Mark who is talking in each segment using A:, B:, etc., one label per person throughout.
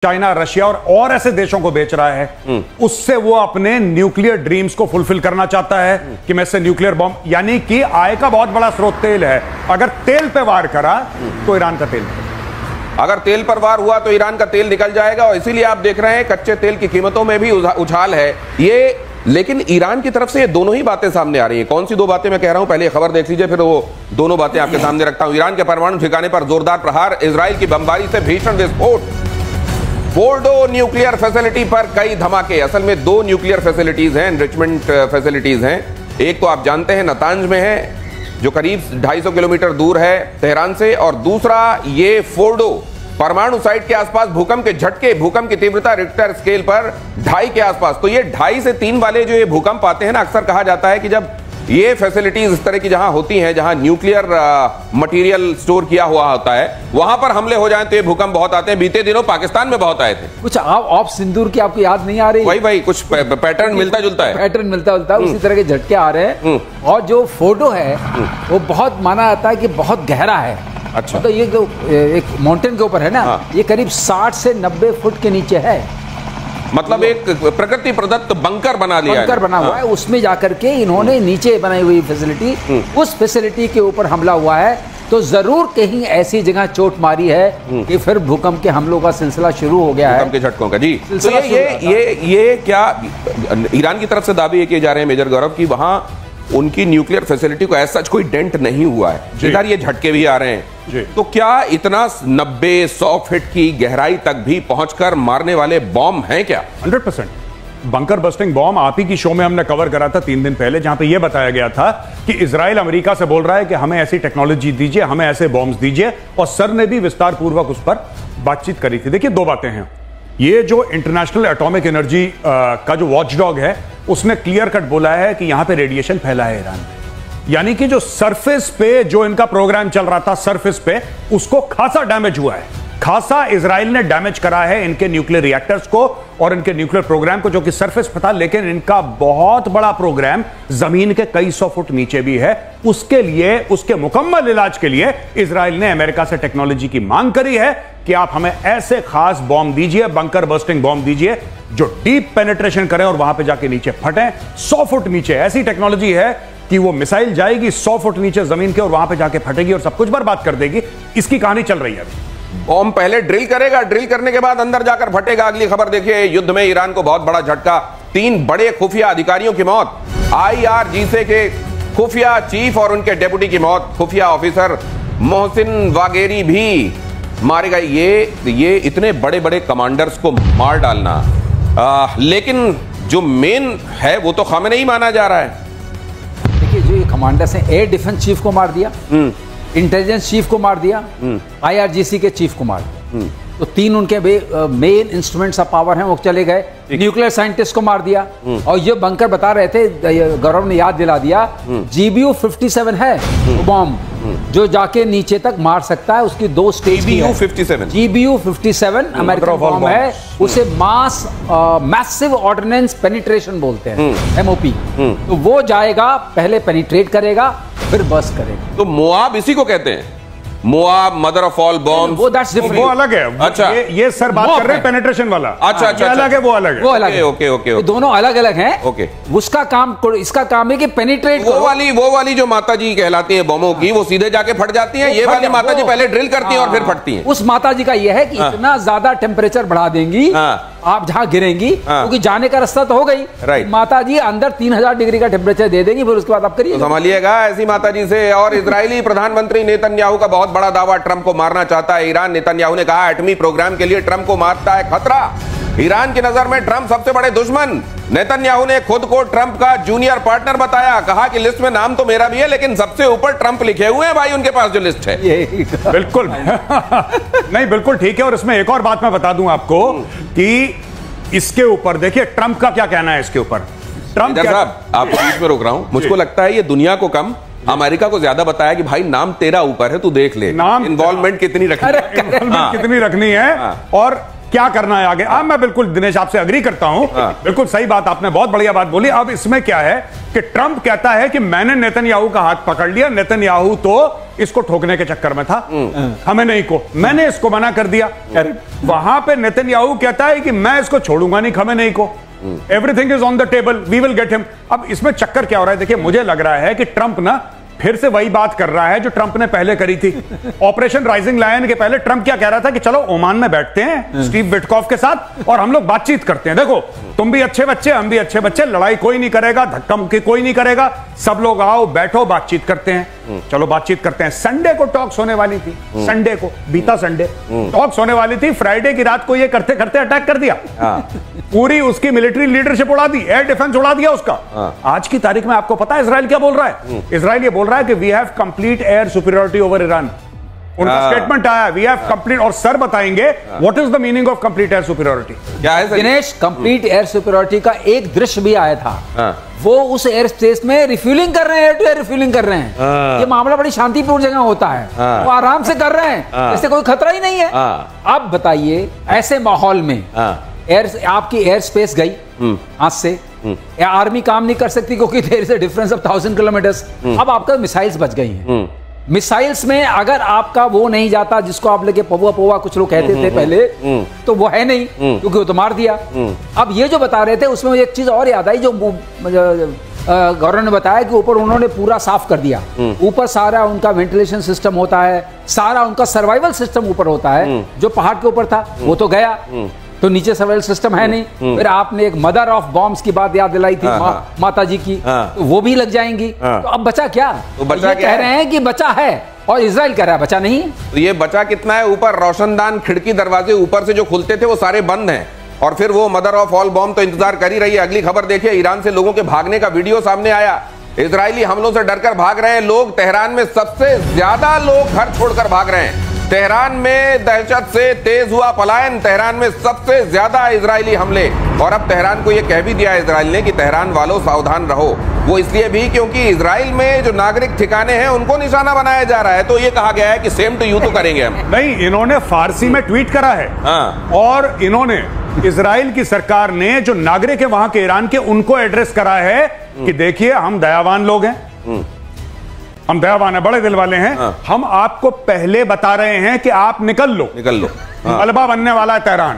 A: China, Russia और ऐसे देशों को बेच रहा है, उससे वो अपने न्यूक्लियर ड्रीम्स को फुलफिल करना चाहता है कि मैं इससे न्यूक्लियर बॉम्ब, यानी कि आय का बहुत बड़ा स्रोत तेल है। अगर तेल पे वार करा तो ईरान का तेल,
B: अगर तेल पर वार हुआ तो ईरान का तेल निकल जाएगा। और इसीलिए आप देख रहे हैं कच्चे तेल की कीमतों में भी उछाल है ये। लेकिन ईरान की तरफ से ये दोनों ही बातें सामने आ रही हैं। कौन सी दो बातें मैं कह रहा हूं, पहले खबर देख लीजिए, फिर वो दोनों बातें आपके सामने रखता हूं। ईरान के परमाणु ठिकाने पर जोरदार प्रहार, इजराइल की बमबारी से भीषण विस्फोट, फोर्डो न्यूक्लियर फैसिलिटी पर कई धमाके। असल में दो न्यूक्लियर फैसिलिटीज हैं, एनरिचमेंट फैसिलिटीज हैं। एक तो आप जानते हैं नतांज में है, जो करीब 250 किलोमीटर दूर है तेहरान से, और दूसरा ये फोर्डो परमाणु साइट के आसपास भूकंप के झटके, भूकंप की तीव्रता रिक्टर स्केल पर 2.5 के आसपास। तो ये 2.5 से 3 वाले जो ये भूकंप आते हैं ना, अक्सर कहा जाता है कि जब ये फैसिलिटीज इस तरह की जहां होती हैं, जहां न्यूक्लियर मटेरियल स्टोर किया हुआ होता है, वहां पर हमले हो जाएं तो ये भूकंप बहुत आते हैं। बीते दिनों पाकिस्तान में बहुत आए थे।
C: कुछ ऑफ सिंदूर की आपको याद नहीं आ रही?
B: वही कुछ पैटर्न मिलता जुलता है,
C: पैटर्न मिलता जुलता है, उसी तरह के झटके आ रहे हैं। और जो फोटो है वो बहुत माना जाता है कि बहुत गहरा है।
B: अच्छा,
C: तो ये जो एक माउंटेन के ऊपर है ना, ये करीब 60 से 90 फुट के नीचे है।
B: मतलब एक प्रकृति प्रदत्त बंकर बना लिया,
C: बंकर बना हुआ है। उसमें जाकर के इन्होंने नीचे बनाई हुई फैसिलिटी, उस फैसिलिटी के ऊपर हमला हुआ है। तो जरूर कहीं ऐसी जगह चोट मारी है कि फिर भूकंप के हमलों का सिलसिला शुरू हो गया है,
B: भूकंप के झटकों का। जी, तो ये क्या ईरान की तरफ से दावे किए जा रहे हैं मेजर गौरव की वहां उनकी न्यूक्लियर फैसिलिटी को ऐसा कोई डेंट नहीं हुआ है, इधर ये झटके भी आ रहे हैं। तो क्या इतना 90-100 फीट की गहराई तक भी पहुंचकर मारने वाले बॉम्ब हैं क्या?
A: 100% बंकर बस्टिंग बॉम्ब आप ही की शो में हमने कवर करा था 3 दिन पहले, जहां पे यह बताया गया था कि इजराइल अमेरिका से बोल रहा है कि हमें ऐसी टेक्नोलॉजी दीजिए, हमें ऐसे बॉम्ब्स दीजिए, और सर ने भी विस्तार पूर्वक उस पर बातचीत करी थी। देखिए, दो बातें हैं। ये जो इंटरनेशनल एटॉमिक एनर्जी का जो वॉचडॉग है, उसने क्लियर कट बोला है कि यहां पे रेडिएशन फैला है ईरान में, यानी कि जो सरफेस पे जो इनका प्रोग्राम चल रहा था, सरफेस पे उसको खासा डैमेज हुआ है, खासा इजराइल ने डैमेज करा है इनके न्यूक्लियर रिएक्टर्स को और इनके न्यूक्लियर प्रोग्राम को, जो कि सरफेस पे था। लेकिन इनका बहुत बड़ा प्रोग्राम जमीन के कई 100 फुट नीचे भी है। उसके लिए, उसके मुकम्मल इलाज के लिए इजराइल ने अमेरिका से टेक्नोलॉजी की मांग करी है कि आप हमें ऐसे खास बॉम्ब दीजिए, बंकर बस्टिंग बॉम्ब दीजिए, जो डीप पेनिट्रेशन करें और वहां पे जाके नीचे फटें 100 फुट नीचे। ऐसी टेक्नोलॉजी है कि वो मिसाइल जाएगी 100 फुट नीचे जमीन के और वहां पे जाके फटेगी और सब कुछ बर्बाद कर देगी। इसकी कहानी चल रही है अभी।
B: बॉम्ब पहले ड्रिल करेगा, ड्रिल करने के बाद अंदर जाकर फटेगा। अगली खबर देखिए, युद्ध में ईरान को बहुत बड़ा झटका, 3 बड़े खुफिया अधिकारियों की मौत, IRGC के खुफिया चीफ और उनके डेप्यूटी की मौत, खुफिया ऑफिसर मोहसिन वागेरी भी मारे गए। ये इतने बड़े बड़े कमांडर्स को मार डालना, लेकिन जो मेन है वो तो खामेनेई माना जा रहा है।
C: देखिए, जो ये कमांडर्स हैं, एयर डिफेंस चीफ को मार दिया, इंटेलिजेंस चीफ को मार दिया, IRGC के चीफ को मार दिया। तो 3 उनके मेन इंस्ट्रूमेंट्स ऑफ पावर हैं, वो चले गए। न्यूक्लियर साइंटिस्ट को मार दिया। और ये बंकर बता रहे थे, गौरव ने याद दिला दिया, GBU 57 है बॉम्ब, जो जाके नीचे तक मार सकता है। उसकी 2 स्टेज की है। GBU 57 अमेरिकन बॉम्ब है, उसे मैसिव ऑर्डिनेंस पेनिट्रेशन बोलते हैं, MOP। तो वो जाएगा, पहले पेनिट्रेट करेगा, फिर बस्ट करेगा।
B: तो मोआब इसी को कहते हैं, Moab, mother of all bomb.
A: वो अलग है।
B: अच्छा,
A: ये सर बात कर रहे हैं पेनिट्रेशन वाला।
B: अच्छा,
A: अलग है, वो अलग है।
C: वो अलग है।
B: ओके।
C: दोनों अलग अलग हैं।
B: ओके।
C: उसका काम, इसका काम है कि पेनिट्रेट।
B: वो वाली जो माताजी कहलाती है बॉम्बों की, वो सीधे जाके फट जाती हैं। ये वाली माताजी पहले ड्रिल करती हैं और फिर फटती हैं।
C: उस माताजी का यह है कि इतना ज्यादा टेम्परेचर बढ़ा देंगी आप जहां गिरेंगी, क्योंकि जाने का रास्ता तो हो गई। माताजी अंदर 3000 डिग्री का टेम्परेचर दे देंगी, फिर उसके बाद आप करिए।
B: संभालिएगा ऐसी माताजी से। और इजरायली प्रधानमंत्री नेतन्याहू का बहुत बड़ा दावा, ट्रंप को मारना चाहता है ईरान। नेतन्याहू ने कहा, एटमी प्रोग्राम के लिए ट्रंप को मारता है खतरा। ईरान की नजर में ट्रंप सबसे बड़े दुश्मन। नेतन्याहू ने खुद को ट्रंप का जूनियर पार्टनर बताया, कहा कि लिस्ट में नाम तो मेरा भी है, लेकिन सबसे ऊपर ट्रंप लिखे हुए हैं भाई उनके पास जो लिस्ट है।
A: बिल्कुल नहीं, बिल्कुल ठीक है। और इसमें एक और बात मैं बता दूं आपको कि इसके ऊपर देखिए ट्रंप का क्या कहना है इसके ऊपर। ट्रंप
B: साहब, आपको बीच में रोक रहा हूं, मुझको लगता है ये दुनिया को कम, अमेरिका को ज्यादा बताया कि भाई नाम तेरा ऊपर है, तू देख ले नाम इन्वॉल्वमेंट कितनी
A: रखनी है और क्या करना है आगे। अब मैं बिल्कुल दिनेश आपसे अग्री करता हूं, बिल्कुल सही बात, आपने बहुत बढ़िया बात बोली। अब इसमें क्या है कि ट्रंप कहता है कि मैंने नेतन्याहू का हाथ पकड़ लिया, नेतन्याहू तो इसको ठोकने के चक्कर में था, खमेनेई को। मैंने इसको मना कर दिया। वहां पे नेतन्याहू कहता है कि मैं इसको छोड़ूंगा नहीं, खमेनेई को। Everything is on the table, we will get him. अब इसमें चक्कर क्या हो रहा है? देखिए, मुझे लग रहा है कि ट्रंप ना फिर से वही बात कर रहा है जो ट्रंप ने पहले करी थी। ऑपरेशन राइजिंग लायन के पहले ट्रंप क्या कह रहा था कि चलो ओमान में बैठते हैं स्टीव विटकॉफ के साथ और हम लोग बातचीत करते हैं। देखो, तुम भी अच्छे बच्चे, हम भी अच्छे बच्चे, लड़ाई कोई नहीं करेगा, धक्का मुक्की कोई नहीं करेगा, सब लोग आओ बैठो, बातचीत करते हैं। चलो बातचीत करते हैं। संडे को टॉक्स होने वाली थी, संडे को, बीता संडे टॉक्स होने वाली थी। फ्राइडे की रात को ये करते करते अटैक कर दिया। पूरी उसकी मिलिट्री लीडरशिप उड़ा दी, एयर डिफेंस उड़ा दिया उसका। आज की तारीख में आपको पता है इजराइल क्या बोल रहा है? इजराइल ये बोल रहा है कि we have complete air superiority over Iran. उनका स्टेटमेंट आया, वी हैव कंप्लीट, और सर बताएंगे what is the meaning of complete air superiority.
B: क्या है
C: दिनेश? कंप्लीट एयर सुपीरियरिटी का एक दृश्य भी आया था। वो उस एयर स्पेस में रिफ्यूलिंग कर रहे हैं, एयर टू एयर रिफ्यूलिंग कर रहे हैं। ये मामला बड़ी शांतिपूर्ण जगह होता है, वो आराम से कर रहे हैं, इससे कोई खतरा ही नहीं है। अब बताइए, ऐसे माहौल में आपकी एयर स्पेस गई हाथ से, आर्मी काम नहीं कर सकती क्योंकि there is a difference of 1000 kilometres. अब आपका मिसाइल्स बच गई हैं। मिसाइल्स में अगर आपका वो नहीं जाता, जिसको आप लेके पौवा पौवा कुछ लोग कहते थे पहले, तो वो है नहीं, क्योंकि वो तो मार दिया। अब ये जो बता रहे थे उसमें मुझे एक चीज और याद आई, जो गौरव ने बताया कि ऊपर उन्होंने पूरा साफ कर दिया। ऊपर सारा उनका वेंटिलेशन सिस्टम होता है, सारा उनका सर्वाइवल सिस्टम ऊपर होता है। जो पहाड़ के ऊपर था वो तो गया, तो नीचे सर्वाइवल सिस्टम है नहीं। फिर आपने एक मदर ऑफ बॉम्ब्स की बात याद दिलाई थी, माता जी की, तो वो भी लग जाएंगी। तो अब बचा क्या?
B: तो बचा
C: ये
B: क्या
C: कह रहे हैं कि बचा है, और इजराइल कह रहा है बचा नहीं है।
B: तो ये बचा कितना है? ऊपर रोशनदान, खिड़की, दरवाजे ऊपर से जो खुलते थे वो सारे बंद हैं, और फिर वो मदर ऑफ ऑल बॉम्ब तो इंतजार कर ही रही है। अगली खबर देखिए, ईरान से लोगों के भागने का वीडियो सामने आया। इजरायली हमलों से डरकर भाग रहे हैं लोग। तेहरान में सबसे ज्यादा लोग घर छोड़कर भाग रहे हैं। तेहरान में दहशत से तेज हुआ पलायन। तेहरान में सबसे ज्यादा इजरायली हमले, और अब तेहरान को यह कह भी दिया इजराइल ने कि तेहरान वालों सावधान रहो। वो इसलिए भी क्योंकि इजराइल में जो नागरिक ठिकाने हैं उनको निशाना बनाया जा रहा है। तो ये कहा गया है कि सेम टू यू तो करेंगे हम।
A: नहीं, इन्होंने फारसी में ट्वीट करा है, और इन्होंने इजराइल की सरकार ने जो नागरिक है वहां के, ईरान के, उनको एड्रेस करा है कि देखिए हम दयावान लोग हैं, हम दयावान है, बड़े दिल वाले हैं। हम आपको पहले बता रहे हैं कि आप निकल लो, निकल लो, मलबा बनने वाला है तेहरान,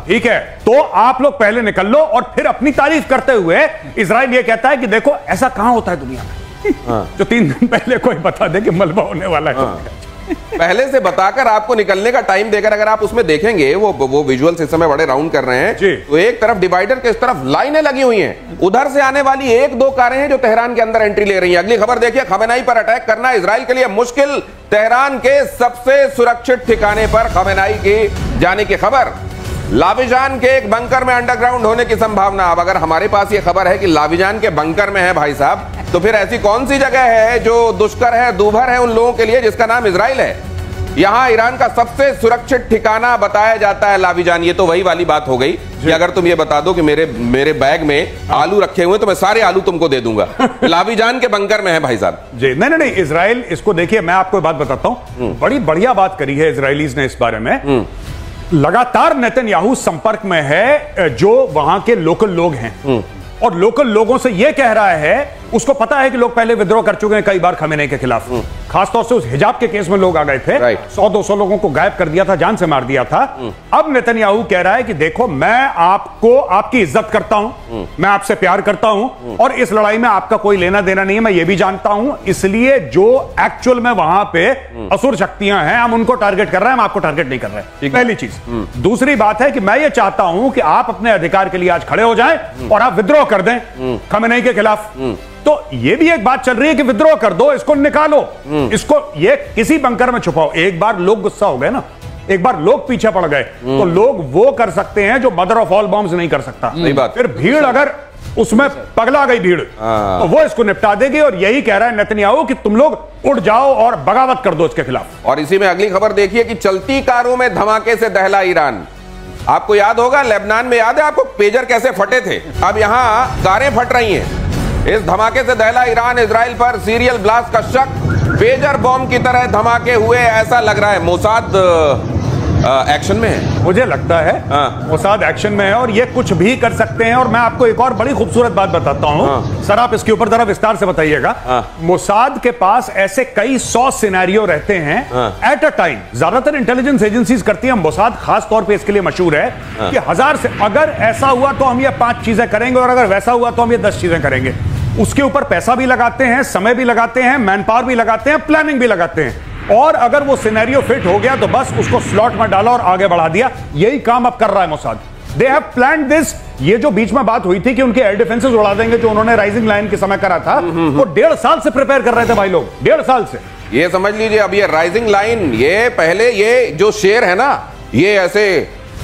A: ठीक है, तो आप लोग पहले निकल लो। और फिर अपनी तारीफ करते हुए इजराइल ये कहता है कि देखो ऐसा कहां होता है दुनिया में जो 3 दिन पहले कोई बता दे कि मलबा होने वाला है।
B: पहले से बताकर आपको निकलने का टाइम देकर, अगर आप उसमें देखेंगे, वो विजुअल्स इस समय बड़े राउंड कर रहे हैं, तो एक तरफ डिवाइडर के इस तरफ लाइनें लगी हुई हैं। उधर से आने वाली 1-2 कारें हैं जो तेहरान के अंदर एंट्री ले रही हैं। अगली खबर देखिए, खमेनेई पर अटैक करना इजराइल के लिए मुश्किल। तेहरान के सबसे सुरक्षित ठिकाने पर खमेनेई की जाने की खबर। लाविजान के एक बंकर में अंडरग्राउंड होने की संभावना। अब अगर हमारे पास ये खबर है कि लाविजान के बंकर में है भाई साहब, तो फिर ऐसी कौन सी जगह है जो दुष्कर है, दूभर है उन लोगों के लिए, जिसका नाम इजराइल है? यहां ईरान का सबसे सुरक्षित ठिकाना बताया जाता है लाविजान। ये तो वही वाली बात हो गई कि अगर तुम ये बता दो कि मेरे बैग में आलू रखे हुए तो मैं सारे आलू तुमको दे दूंगा। लाविजान के बंकर में है भाई साहब
A: जी। नहीं, इजराइल, इसको देखिए, मैं आपको बात बताता हूं, बड़ी बढ़िया बात करी है इजरायलीज ने इस बारे में। लगातार नेतन्याहू संपर्क में है जो वहां के लोकल लोग हैं, और लोकल लोगों से यह कह रहा है, उसको पता है कि लोग पहले विद्रोह कर चुके हैं कई बार खमेनेई के खिलाफ। खासतौर से उस हिजाब के केस में लोग आ गए थे, 100-200 लोगों को गायब कर दिया था, जान से मार दिया था। अब नेतन्याहू कह रहा है कि देखो, मैं आपको, आपकी इज्जत करता हूं, मैं आपसे प्यार करता हूं, और इस लड़ाई में आपका कोई लेना देना नहीं है, मैं ये भी जानता हूं। इसलिए जो एक्चुअल में वहां पे असुर शक्तियां हैं, हम उनको टारगेट कर रहे हैं, हम आपको टारगेट नहीं कर रहे। पहली चीज। दूसरी बात है कि मैं ये चाहता हूं कि आप अपने अधिकार के लिए आज खड़े हो जाएं और आप विद्रोह कर दें खमेनेई के खिलाफ। तो ये भी एक बात चल रही है कि विद्रोह कर दो, इसको निकालो, इसको ये किसी बंकर में छुपाओ। एक बार लोग गुस्सा हो गए ना, एक बार लोग पीछे पड़ गए, तो लोग वो कर सकते हैं जो मदर ऑफ ऑल बॉम्ब्स नहीं कर सकता।
B: सही बात।
A: फिर भीड़ अगर उसमें पगला गई भीड़, तो वो इसको निपटा देगी। और यही कह रहा है नेतन्याहू कि तुम लोग उठ जाओ और बगावत कर दो इसके खिलाफ।
B: और इसी में अगली खबर देखिए कि चलती कारों में धमाके से दहला ईरान। आपको याद होगा लेबनान में, याद है आपको पेजर कैसे फटे थे? अब यहां कारें फट रही हैं। इस धमाके से दहला ईरान। इजराइल पर सीरियल ब्लास्ट का शक। पेजर बॉम्ब की तरह धमाके हुए, ऐसा लग रहा है। मोसाद एक्शन में है?
A: मुझे लगता है मोसाद एक्शन में है और ये कुछ भी कर सकते हैं। और मैं आपको एक और बड़ी खूबसूरत बात बताता हूं, सर आप इसके ऊपर जरा विस्तार से बताइएगा। मोसाद के पास ऐसे कई 100 सिनेरियो रहते हैं एट अ टाइम। ज्यादातर इंटेलिजेंस एजेंसीज करती है, मोसाद खास तौर पे इसके लिए मशहूर है कि 1000 से अगर ऐसा हुआ तो हम ये 5 चीजें करेंगे और अगर वैसा हुआ तो हम ये 10 चीजें करेंगे। उसके ऊपर पैसा भी लगाते हैं, समय भी लगाते हैं, मैन पावर भी लगाते हैं, प्लानिंग भी लगाते हैं। और अगर वो सिनेरियो फिट हो गया तो बस उसको स्लॉट में डाला और आगे बढ़ा दिया। यही काम अब कर रहा है Mossad. They have planned this. ये जो बीच में बात हुई थी कि उनके एयर डिफेंसेस उड़ा देंगे, जो उन्होंने राइजिंग लाइन के समय करा था, वो 1.5 साल से प्रिपेयर कर रहे थे भाई लोग, 1.5 साल से।
B: ये समझ लीजिए, अब ये राइजिंग लाइन, ये पहले ये जो शेर है ना, ये ऐसे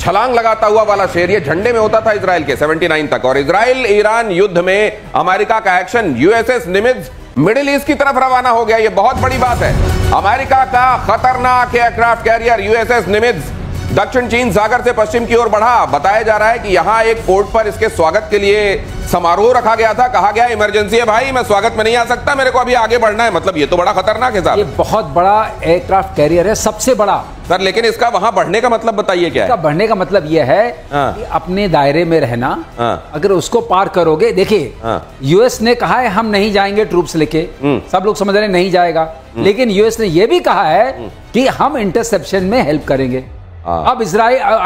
B: छलांग लगाता हुआ वाला शेर, ये झंडे में होता था इजराइल के 79 तक। और इजराइल ईरान युद्ध में अमेरिका का एक्शन यूएसएस निमित्ज मिडिल ईस्ट की तरफ रवाना हो गया। ये बहुत बड़ी बात है। अमेरिका का खतरनाक एयरक्राफ्ट कैरियर यूएसएस निमित्ज दक्षिण चीन सागर से पश्चिम की ओर बढ़ा। बताया जा रहा है कि यहां एक पोर्ट पर इसके स्वागत के लिए समारोह रखा गया था। कहा गया इमरजेंसी है भाई, मैं स्वागत में नहीं आ सकता, मेरे को अभी आगे बढ़ना है। मतलब ये तो बड़ा खतरनाक है साहब।
C: ये बहुत बड़ा एयरक्राफ्ट कैरियर है, सबसे बड़ा
B: सर। लेकिन इसका वहां बढ़ने का मतलब बताइए क्या है?
C: इसका बढ़ने का मतलब यह है कि अपने दायरे में रहना। अगर उसको पार करोगे, देखिए यूएस ने कहा है हम नहीं जाएंगे ट्रूप्स लेके, सब लोग समझ रहे हैं नहीं जाएगा, लेकिन यूएस ने यह भी कहा है कि हम इंटरसेप्शन में हेल्प करेंगे। अब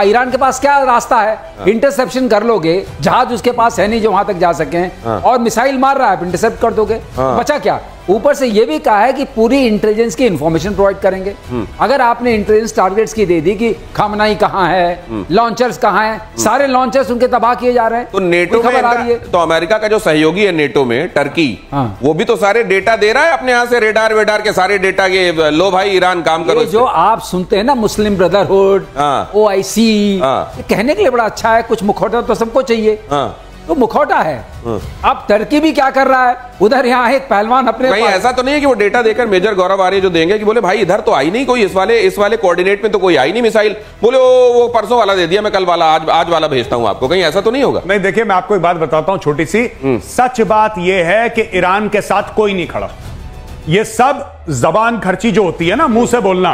C: ईरान के पास क्या रास्ता है? इंटरसेप्शन कर लोगे, जहाज उसके पास है नहीं जो वहां तक जा सके, और मिसाइल मार रहा है, इंटरसेप्ट कर दोगे, बचा क्या? ऊपर से यह भी कहा है कि पूरी इंटेलिजेंस की इंफॉर्मेशन प्रोवाइड करेंगे। अगर आपने इंटेलिजेंस टारगेट्स की दे दी कि खामनाई कहां है, लॉन्चर्स कहां हैं, सारे लॉन्चर्स उनके तबाह किए जा रहे हैं।
B: तो नेटो में आ रही है, तो अमेरिका का जो सहयोगी है नेटो में, टर्की, वो भी तो सारे डेटा दे रहा है अपने यहां से, रेडार वेडार के सारे डेटा के। लो भाई ईरान काम करो।
C: जो आप सुनते हैं ना, मुस्लिम ब्रदरहुड, OIC, कहने के लिए बड़ा अच्छा है, कुछ मुखौटा तो सबको चाहिए, तो मुखौटा है। अब टर्की भी क्या कर रहा है, उधर यहाँ एक पहलवान अपने
B: नहीं, ऐसा तो नहीं है कि वो डेटा देकर मेजर गौरव आर्य जो देंगे कि बोले भाई इधर तो आई नहीं कोई, इस वाले कोऑर्डिनेट में तो कोई आई नहीं मिसाइल, बोले वो परसों वाला दे दिया, मैं कल वाला आज वाला भेजता हूं आपको। कहीं ऐसा तो नहीं होगा?
A: नहीं, देखिए मैं आपको एक बात बताता हूं छोटी सी। सच बात यह है कि ईरान के साथ कोई नहीं खड़ा। ये सब जबान खर्ची जो होती है ना, मुंह से बोलना।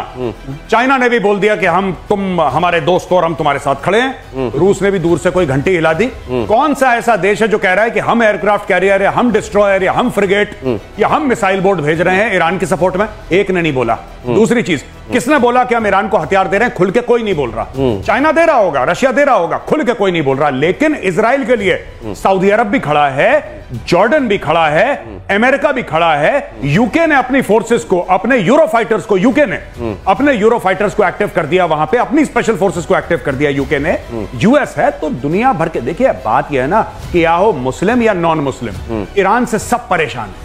A: चाइना ने भी बोल दिया कि तुम हमारे दोस्त हो और हम तुम्हारे साथ खड़े हैं। रूस ने भी दूर से कोई घंटी हिला दी। कौन सा ऐसा देश है जो कह रहा है कि हम एयरक्राफ्ट कैरियर या हम डिस्ट्रॉयर या हम फ्रिगेट या हम मिसाइल बोट भेज रहे हैं ईरान की सपोर्ट में? एक ने नहीं बोला। दूसरी चीज, किसने बोला कि हम ईरान को हथियार दे रहे हैं? खुल के कोई नहीं बोल रहा। चाइना दे रहा होगा, रशिया दे रहा होगा, खुल के कोई नहीं बोल रहा। लेकिन इजराइल के लिए सऊदी अरब भी खड़ा है, जॉर्डन भी खड़ा है, अमेरिका भी खड़ा है। यूके ने अपनी फोर्सेस को, अपने यूरोफाइटर्स को, यूके ने अपने यूरोफाइटर्स को एक्टिव कर दिया वहां पे, अपनी स्पेशल फोर्सेस को एक्टिव कर दिया यूके ने। यूएस है तो दुनिया भर के, देखिए बात यह है ना कि या हो मुस्लिम या नॉन मुस्लिम, ईरान से सब परेशान है।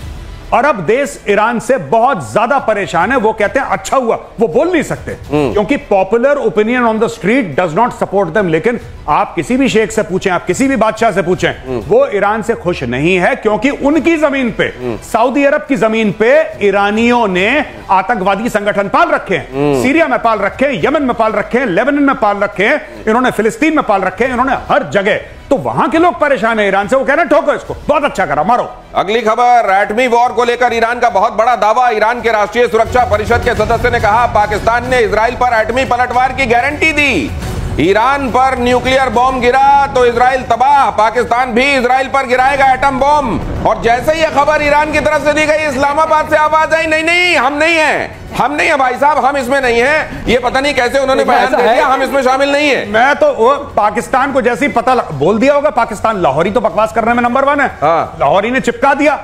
A: अरब देश ईरान से बहुत ज्यादा परेशान है। वो कहते हैं अच्छा हुआ, वो बोल नहीं सकते क्योंकि popular opinion on the street does not support them. लेकिन आप किसी भी शेख से पूछें, आप किसी भी बादशाह से पूछें, वो ईरान से खुश नहीं है क्योंकि उनकी जमीन पे, सऊदी अरब की जमीन पे ईरानियों ने आतंकवादी संगठन पाल रखे हैं। सीरिया में पाल रखे हैं, यमन में पाल रखे हैं, लेबनान में पाल रखे हैं, इन्होंने फिलिस्तीन में पाल रखे हैं, इन्होंने हर जगह। तो वहां के लोग परेशान है ईरान से। वो कह रहे हैं ठोको इसको, बहुत अच्छा करा, मारो।
B: अगली खबर, एटमी वॉर को लेकर ईरान का बहुत बड़ा दावा। ईरान के राष्ट्रीय सुरक्षा परिषद के सदस्य ने कहा पाकिस्तान ने इजराइल पर एटमी पलटवार की गारंटी दी। ईरान पर न्यूक्लियर बॉम्ब गिरा तो इजराइल तबाह, पाकिस्तान भी इजराइल पर गिराएगा एटम बॉम्ब। और जैसे ही यह खबर ईरान की तरफ से दी गई, इस्लामाबाद से आवाज आई, नहीं नहीं हम नहीं हैं, हम नहीं है भाई साहब, हम इसमें नहीं है। ये पता नहीं कैसे उन्होंने बयान दे दिया, हम इसमें शामिल नहीं है।
A: मैं तो वो पाकिस्तान को जैसे ही पता बोल दिया होगा, पाकिस्तान लाहौरी तो बकवास करने में नंबर 1 है। लाहौरी ने चिपका दिया,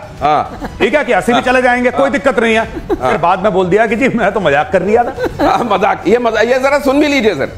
A: ठीक है कि ऐसे भी चले जाएंगे, कोई दिक्कत नहीं है। फिर बाद में बोल दिया कि जी मैं तो मजाक कर रहा था।
B: मजाक, ये जरा सुन भी लीजिए सर।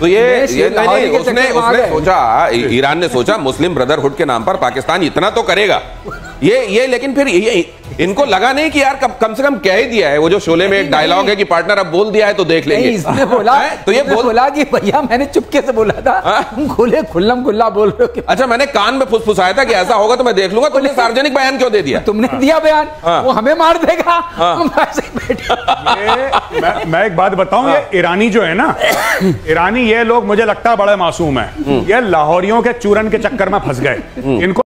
B: तो ये नहीं, उसने सोचा, ईरान ने सोचा मुस्लिम ब्रदरहुड के नाम पर पाकिस्तान इतना तो करेगा। ये लेकिन फिर इनको लगा नहीं कि यार कम से कम कह ही दिया है। वो जो शोले में एक डायलॉग है कि पार्टनर अब बोल दिया है तो देख लेंगे।
C: इसने बोला
B: तो ये
C: बोला कि भैया मैंने चुपके से बोला था, तुम खुले खुल्लम खुल्ला बोल रहे हो।
B: अच्छा, मैंने कान में फुसफुसाया था कि ऐसा होगा तो मैं देख लूंगा। तुमने सार्वजनिक बयान क्यों दे दिया?
C: तुमने दिया बयान, वो हमें मार देगा।
A: मैं एक बात बताऊं, ये ईरानी जो है ना, ईरानी ये लोग मुझे लगता है बड़े मासूम है। ये लाहौरियों के चूरन के चक्कर में फंस गए। इनको